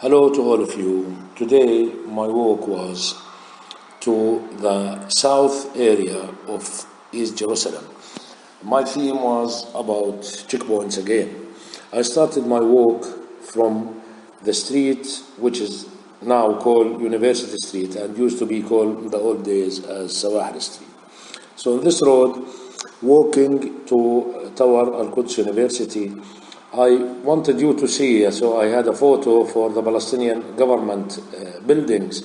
Hello to all of you. Today my walk was to the south area of East Jerusalem. My theme was about checkpoints again. I started my walk from the street which is now called University Street and used to be called in the old days as Sawahri Street. So on this road, walking to Tower Al-Quds University, I wanted you to see, so I had a photo for the Palestinian government buildings,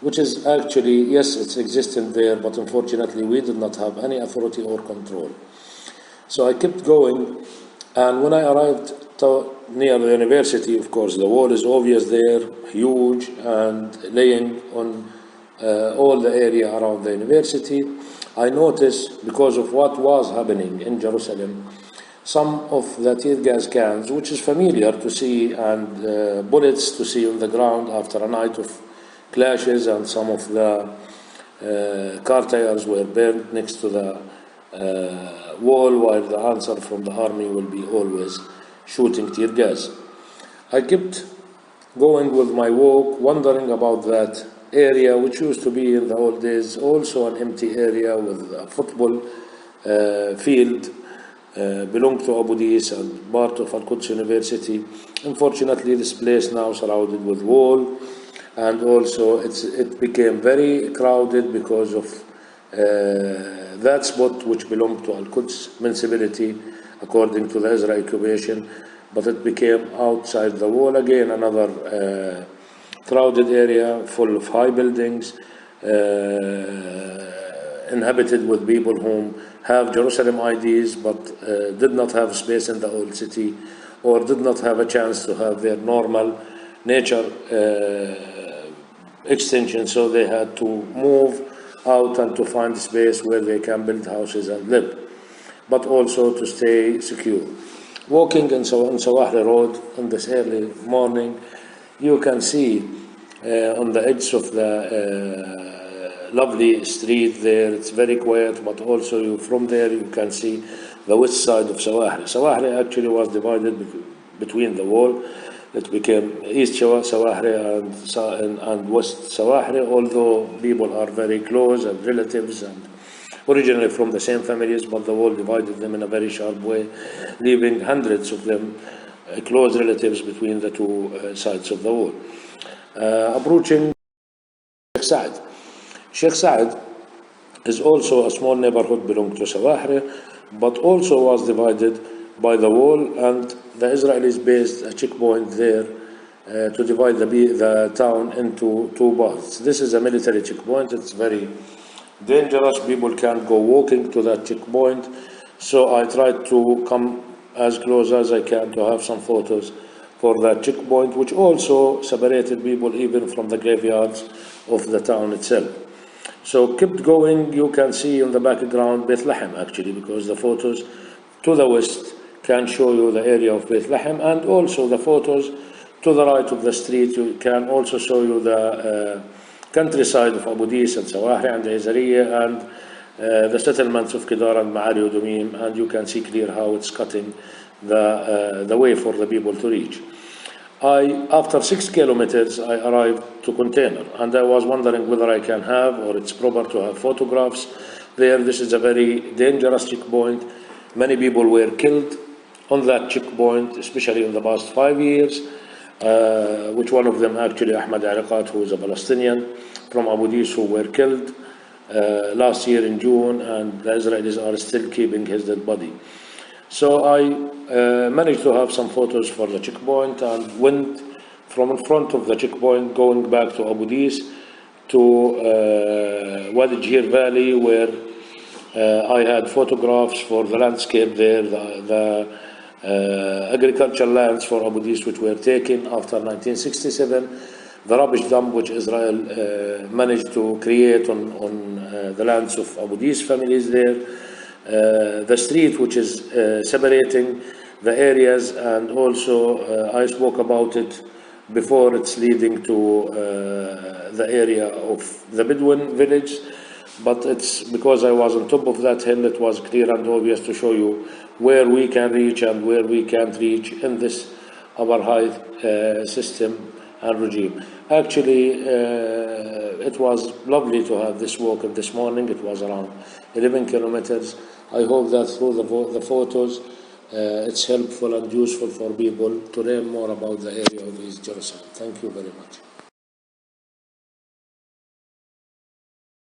which is actually, yes, it's existing there, but unfortunately we did not have any authority or control. So I kept going, and when I arrived near the university, of course, the wall is obvious there, huge, and laying on all the area around the university. I noticed, because of what was happening in Jerusalem, some of the tear gas cans, which is familiar to see, and bullets to see on the ground after a night of clashes, and some of the car tires were burned next to the wall, while the answer from the army will be always shooting tear gas. I kept going with my walk, wondering about that area, which used to be in the old days also an empty area with a football field. Belonged to Abu Dis and part of Al-Quds University. Unfortunately, this place now surrounded with wall, and also it became very crowded because of that spot which belonged to Al-Quds municipality according to the Israeli occupation, but it became outside the wall again, another crowded area full of high buildings, inhabited with people whom have Jerusalem IDs but did not have space in the old city, or did not have a chance to have their normal nature extension, so they had to move out and to find space where they can build houses and live, but also to stay secure. Walking on Sawahri Road on this early morning, you can see on the edge of the lovely street there, it's very quiet, but also from there you can see the west side of Sawahri. Sawahri actually was divided between the wall. It became East Sawahri and West Sawahri, although people are very close and relatives and originally from the same families, but the wall divided them in a very sharp way, leaving hundreds of them close relatives between the two sides of the wall. Approaching Sheikh Saad. Sheikh Saad is also a small neighborhood belonging to Sawahri, but also was divided by the wall, and the Israelis based a checkpoint there to divide the town into two parts. This is a military checkpoint. It's very dangerous. People can't go walking to that checkpoint, so I tried to come as close as I can to have some photos for that checkpoint, which also separated people even from the graveyards of the town itself. So kept going. You can see in the background Bethlehem actually, because the photos to the west can show you the area of Bethlehem, and also the photos to the right of the street can also show you the countryside of Abu Dis and Sawahri and Azariya and the settlements of Kedar and Ma'ari Udumim, and you can see clear how it's cutting the way for the people to reach. After 6 kilometers, I arrived to Container, and I was wondering whether I can have, or it's proper to have photographs there. This is a very dangerous checkpoint. Many people were killed on that checkpoint, especially in the past 5 years, which one of them actually Ahmed Ariqat, who is a Palestinian from Abu Dis, who were killed last year in June, and the Israelis are still keeping his dead body. So I managed to have some photos for the checkpoint, and went from in front of the checkpoint going back to Abu Dis to Wadi Jir Valley, where I had photographs for the landscape there, the agricultural lands for Abu Dis which were taken after 1967, the rubbish dump which Israel managed to create on the lands of Abu Dis families there, the street which is separating the areas, and also I spoke about it before, it's leading to the area of the Bedouin village, but it's because I was on top of that hill, it was clear and obvious to show you where we can reach and where we can't reach in this apartheid system and regime. Actually, it was lovely to have this walk this morning. It was around 11 kilometers. I hope that through the photos, it's helpful and useful for people to learn more about the area of East Jerusalem. Thank you very much.